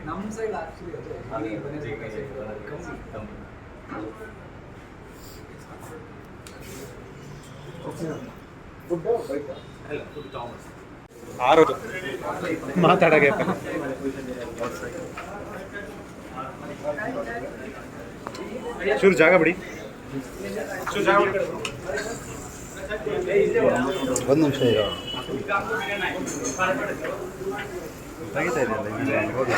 ನಮ್ಮ side actually ಆರು ಮಾತಾಡಕ್ಕೆ ಚೂರು ಜಾಗ ಬಿಡಿ. ಒಂದು ನಿಮಿಷ ಇರೋ ತೆಗಿತಾ ಇದೆಯಲ್ಲ ಹೋಗಿ.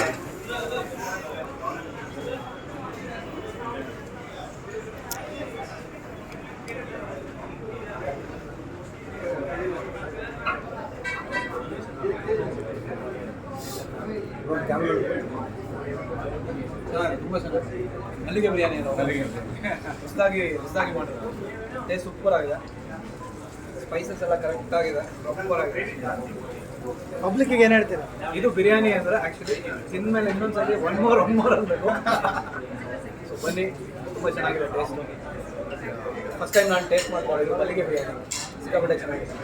ತುಂಬ ಚೆನ್ನಾಗಿ ಮಲ್ಲಿಗೆ ಬಿರಿಯಾನಿ ಹೊಸದಾಗಿ ಮಾಡಿದ್ರು. ಟೇಸ್ಟ್ ಸೂಪರ್ ಆಗಿದೆ. ಸ್ಪೈಸಸ್ ಎಲ್ಲ ಕರೆಕ್ಟ್ ಆಗಿದೆ, ಸೂಪರ್ ಆಗಿದೆ. ಪಬ್ಲಿಕ್ಕಿಗೆ ಏನು ಹೇಳ್ತೀರಾ? ಇದು ಬಿರಿಯಾನಿ ಅಂದರೆ ಆ್ಯಕ್ಚುಲಿ ತಿಂದಮೇಲೆ ಇನ್ನೊಂದ್ಸಲಿ ಒನ್ ಮೋರ್ ಅನ್ಬೇಕು. ಸೊ ಬನ್ನಿ, ತುಂಬ ಚೆನ್ನಾಗಿದೆ ಟೇಸ್ಟ್. ಫಸ್ಟ್ ಟೈಮ್ ನಾನು ಟೇಸ್ಟ್ ಮಾಡ್ಕೊಂಡಿದ್ದು ಮಲ್ಲಿಗೆ ಬಿರಿಯಾನಿ, ಸಿಕ್ಕಾಪಟ್ಟೆ ಚೆನ್ನಾಗಿದೆ.